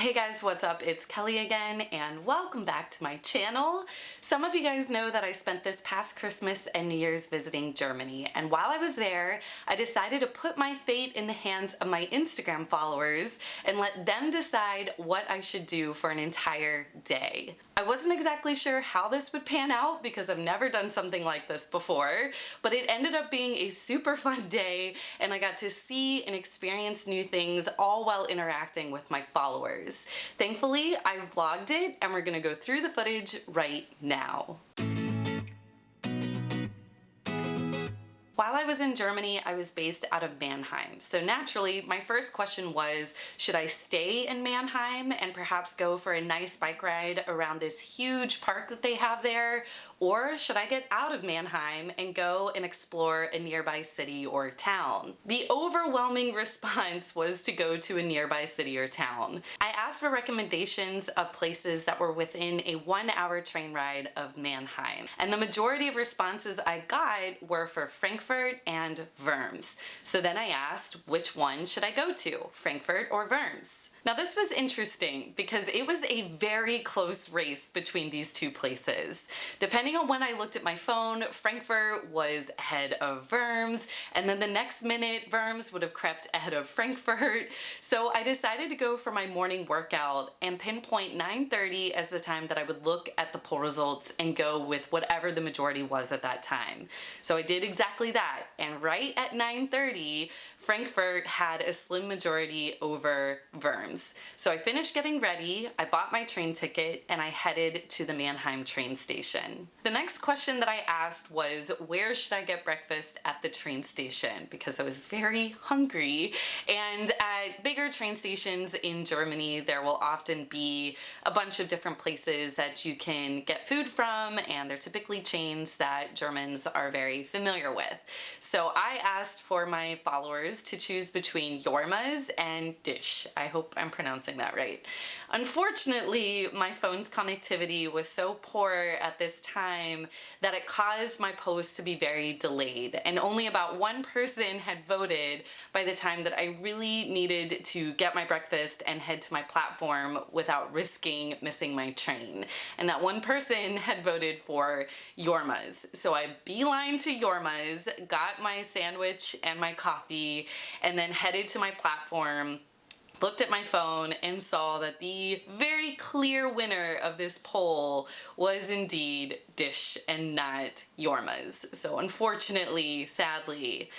Hey guys, what's up? It's Kelly again and welcome back to my channel. Some of you guys know that I spent this past Christmas and New Year's visiting Germany, and while I was there, I decided to put my fate in the hands of my Instagram followers and let them decide what I should do for an entire day. I wasn't exactly sure how this would pan out because I've never done something like this before, but it ended up being a super fun day and I got to see and experience new things all while interacting with my followers. Thankfully, I vlogged it and we're gonna go through the footage right now. While I was in Germany, I was based out of Mannheim. So naturally, my first question was, should I stay in Mannheim and perhaps go for a nice bike ride around this huge park that they have there? Or should I get out of Mannheim and go and explore a nearby city or town? The overwhelming response was to go to a nearby city or town. I asked for recommendations of places that were within a 1-hour train ride of Mannheim. And the majority of responses I got were for Frankfurt and Worms. So then I asked, which one should I go to, Frankfurt or Worms? Now this was interesting because it was a very close race between these two places. Depending on when I looked at my phone, Frankfurt was ahead of Worms, and then the next minute Worms would have crept ahead of Frankfurt. So I decided to go for my morning workout and pinpoint 9:30 as the time that I would look at the poll results and go with whatever the majority was at that time. So I did exactly that, and right at 9:30, Frankfurt had a slim majority over Worms. So I finished getting ready, I bought my train ticket, and I headed to the Mannheim train station. The next question that I asked was, where should I get breakfast at the train station? Because I was very hungry. And at bigger train stations in Germany, there will often be a bunch of different places that you can get food from, and they're typically chains that Germans are very familiar with. So I asked for my followers to choose between Jorma's and Dish. I hope I'm pronouncing that right. Unfortunately, my phone's connectivity was so poor at this time that it caused my post to be very delayed, and only about one person had voted by the time that I really needed to get my breakfast and head to my platform without risking missing my train. And that one person had voted for Jorma's. So I beelined to Jorma's, got my sandwich and my coffee, and then headed to my platform, looked at my phone, and saw that the very clear winner of this poll was indeed Dish and not Jorma's. So unfortunately, sadly,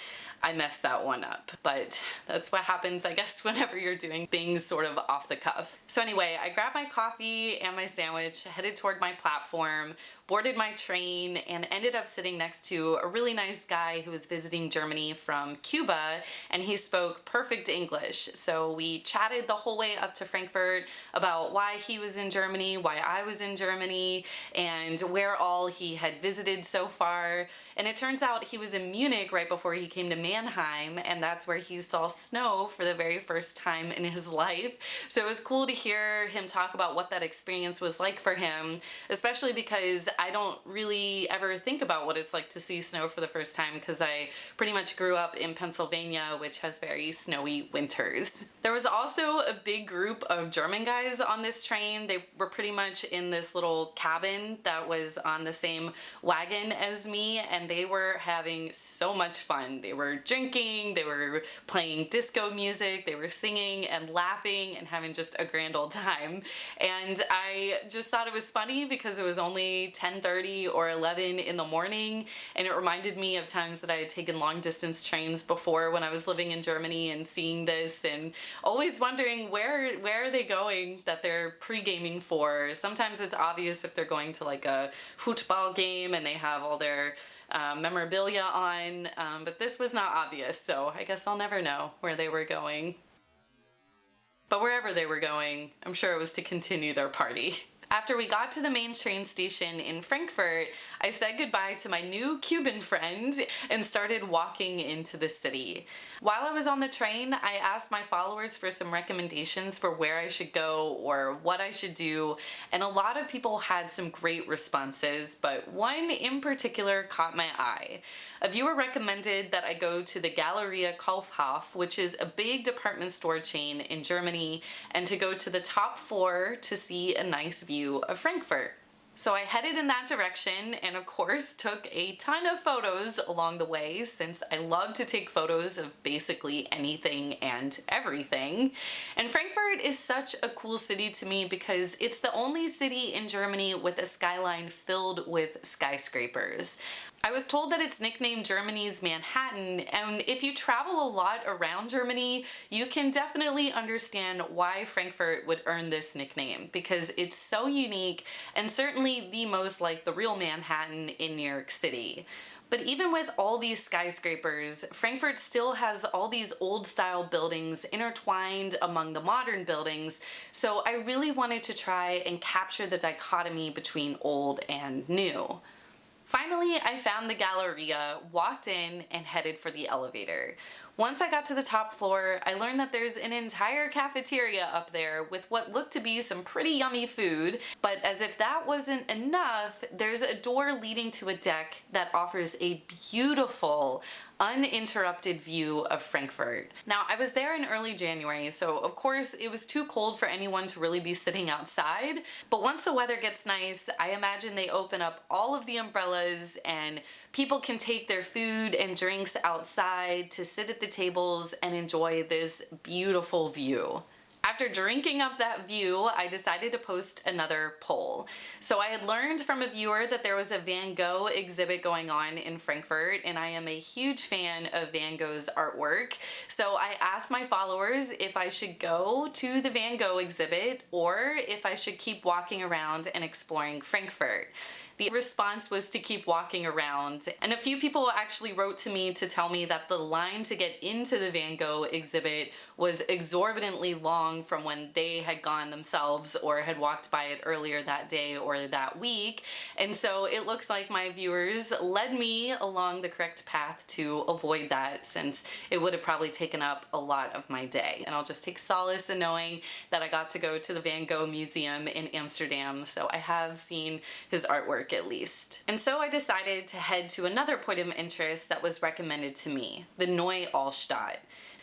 I messed that one up, but that's what happens, I guess, whenever you're doing things sort of off the cuff. So anyway, I grabbed my coffee and my sandwich, headed toward my platform, boarded my train, and ended up sitting next to a really nice guy who was visiting Germany from Cuba, and he spoke perfect English. So we chatted the whole way up to Frankfurt about why he was in Germany, why I was in Germany, and where all he had visited so far. And it turns out he was in Munich right before he came to Mannheim, and that's where he saw snow for the very first time in his life. So it was cool to hear him talk about what that experience was like for him, especially because I don't really ever think about what it's like to see snow for the first time because I pretty much grew up in Pennsylvania, which has very snowy winters. There was also a big group of German guys on this train. They were pretty much in this little cabin that was on the same wagon as me, and they were having so much fun. They were drinking, they were playing disco music, they were singing and laughing and having just a grand old time. And I just thought it was funny because it was only 10:30 or 11 in the morning, and it reminded me of times that I had taken long distance trains before when I was living in Germany and seeing this and always wondering where are they going that they're pre-gaming for. Sometimes it's obvious if they're going to like a football game and they have all their memorabilia on, but this was not obvious, so I guess I'll never know where they were going. But wherever they were going, I'm sure it was to continue their party. After we got to the main train station in Frankfurt, I said goodbye to my new Cuban friend and started walking into the city. While I was on the train, I asked my followers for some recommendations for where I should go or what I should do, and a lot of people had some great responses, but one in particular caught my eye. A viewer recommended that I go to the Galleria Kaufhof, which is a big department store chain in Germany, and to go to the top floor to see a nice view of Frankfurt. So I headed in that direction and of course took a ton of photos along the way, since I love to take photos of basically anything and everything. And Frankfurt is such a cool city to me because it's the only city in Germany with a skyline filled with skyscrapers. I was told that it's nicknamed Germany's Manhattan, and if you travel a lot around Germany, you can definitely understand why Frankfurt would earn this nickname, because it's so unique and certainly the most like the real Manhattan in New York City. But even with all these skyscrapers, Frankfurt still has all these old style buildings intertwined among the modern buildings, so I really wanted to try and capture the dichotomy between old and new. Finally, I found the Galleria, walked in, and headed for the elevator. Once I got to the top floor, I learned that there's an entire cafeteria up there with what looked to be some pretty yummy food, but as if that wasn't enough, there's a door leading to a deck that offers a beautiful, uninterrupted view of Frankfurt. Now, I was there in early January, so of course it was too cold for anyone to really be sitting outside, but once the weather gets nice, I imagine they open up all of the umbrellas and people can take their food and drinks outside to sit at the tables and enjoy this beautiful view. After drinking up that view, I decided to post another poll. So I had learned from a viewer that there was a Van Gogh exhibit going on in Frankfurt, and I am a huge fan of Van Gogh's artwork. So I asked my followers if I should go to the Van Gogh exhibit or if I should keep walking around and exploring Frankfurt. The response was to keep walking around, and a few people actually wrote to me to tell me that the line to get into the Van Gogh exhibit was exorbitantly long from when they had gone themselves or had walked by it earlier that day or that week, and so it looks like my viewers led me along the correct path to avoid that, since it would have probably taken up a lot of my day. And I'll just take solace in knowing that I got to go to the Van Gogh Museum in Amsterdam, so I have seen his artwork at least. And so I decided to head to another point of interest that was recommended to me, the Neue Altstadt.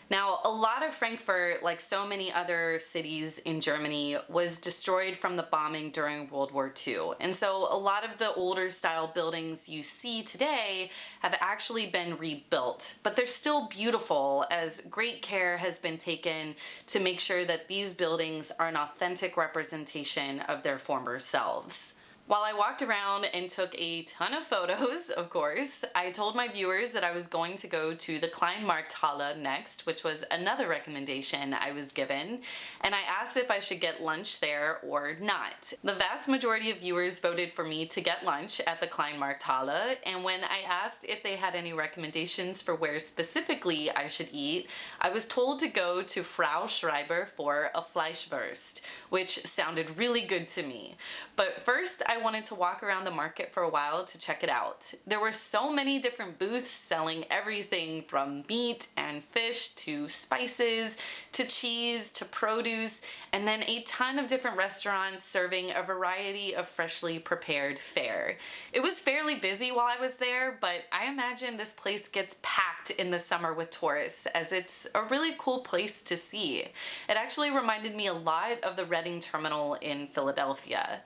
Now, a lot of Frankfurt, like so many other cities in Germany, was destroyed from the bombing during World War II. And so a lot of the older style buildings you see today have actually been rebuilt, but they're still beautiful, as great care has been taken to make sure that these buildings are an authentic representation of their former selves. While I walked around and took a ton of photos, of course, I told my viewers that I was going to go to the Kleinmarkthalle next, which was another recommendation I was given, and I asked if I should get lunch there or not. The vast majority of viewers voted for me to get lunch at the Kleinmarkthalle, and when I asked if they had any recommendations for where specifically I should eat, I was told to go to Frau Schreiber for a Fleischwurst, which sounded really good to me. But first, I wanted to walk around the market for a while to check it out. There were so many different booths selling everything from meat and fish to spices to cheese to produce, and then a ton of different restaurants serving a variety of freshly prepared fare. It was fairly busy while I was there, but I imagine this place gets packed in the summer with tourists, as it's a really cool place to see. It actually reminded me a lot of the Reading Terminal in Philadelphia.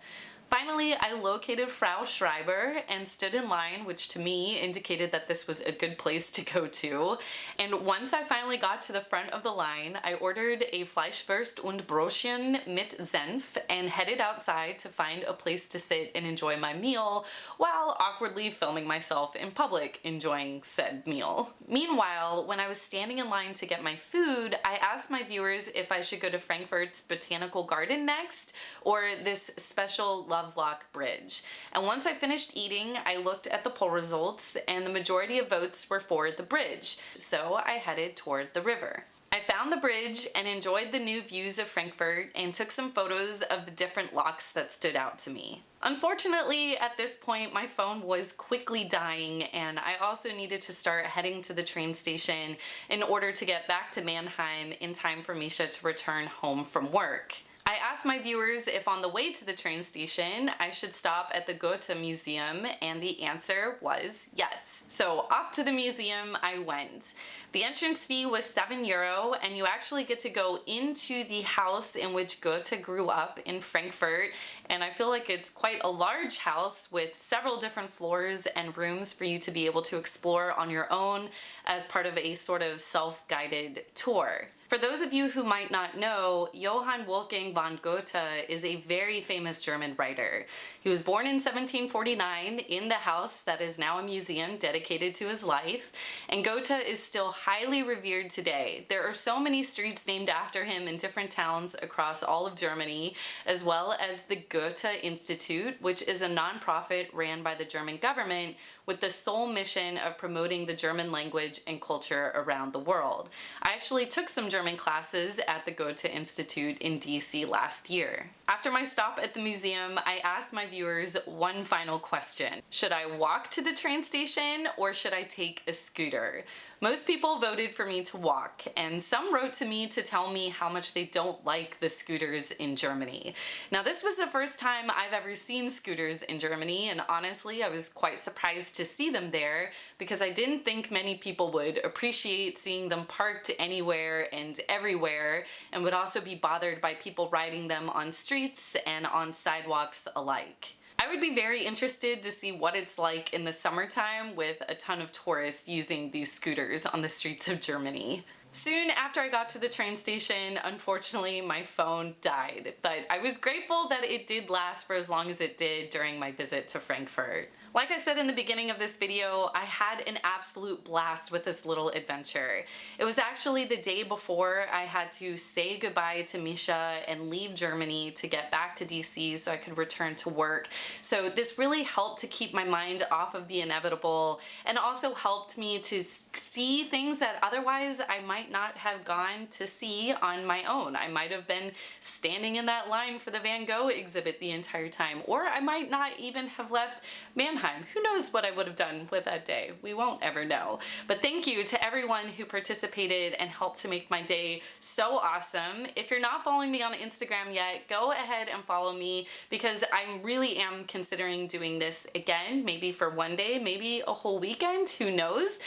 Finally, I located Frau Schreiber and stood in line, which to me indicated that this was a good place to go to. And once I finally got to the front of the line, I ordered a Fleischwurst und Brötchen mit Senf and headed outside to find a place to sit and enjoy my meal while awkwardly filming myself in public enjoying said meal. Meanwhile, when I was standing in line to get my food, I asked my viewers if I should go to Frankfurt's Botanical Garden next or this special La Havelock Bridge. And once I finished eating, I looked at the poll results and the majority of votes were for the bridge, so I headed toward the river. I found the bridge and enjoyed the new views of Frankfurt and took some photos of the different locks that stood out to me. Unfortunately, at this point, my phone was quickly dying and I also needed to start heading to the train station in order to get back to Mannheim in time for Misha to return home from work. I asked my viewers if on the way to the train station I should stop at the Goethe Museum, and the answer was yes. So off to the museum I went. The entrance fee was €7 and you actually get to go into the house in which Goethe grew up in Frankfurt, and I feel like it's quite a large house with several different floors and rooms for you to be able to explore on your own as part of a sort of self-guided tour. For those of you who might not know, Johann Wolfgang von Goethe is a very famous German writer. He was born in 1749 in the house that is now a museum dedicated to his life, and Goethe is still highly revered today. There are so many streets named after him in different towns across all of Germany, as well as the Goethe Institute, which is a nonprofit ran by the German government with the sole mission of promoting the German language and culture around the world. I actually took some German classes at the Goethe Institute in DC last year. After my stop at the museum, I asked my viewers one final question. Should I walk to the train station or should I take a scooter? Most people voted for me to walk, and some wrote to me to tell me how much they don't like the scooters in Germany. Now, this was the first time I've ever seen scooters in Germany, and honestly, I was quite surprised to see them there because I didn't think many people would appreciate seeing them parked anywhere and everywhere, and would also be bothered by people riding them on streets and on sidewalks alike. I would be very interested to see what it's like in the summertime with a ton of tourists using these scooters on the streets of Germany. Soon after I got to the train station, unfortunately, my phone died, but I was grateful that it did last for as long as it did during my visit to Frankfurt. Like I said in the beginning of this video, I had an absolute blast with this little adventure. It was actually the day before I had to say goodbye to Misha and leave Germany to get back to DC so I could return to work. So this really helped to keep my mind off of the inevitable, and also helped me to see things that otherwise I might not have gone to see on my own. I might have been standing in that line for the Van Gogh exhibit the entire time, or I might not even have left Mannheim. Who knows what I would have done with that day? We won't ever know. But thank you to everyone who participated and helped to make my day so awesome. If you're not following me on Instagram yet, go ahead and follow me because I really am considering doing this again, maybe for one day, maybe a whole weekend, who knows?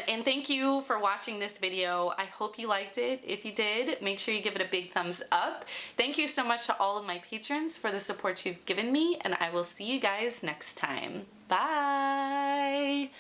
And thank you for watching this video. I hope you liked it. If you did, make sure you give it a big thumbs up. Thank you so much to all of my patrons for the support you've given me, and I will see you guys next time. Bye!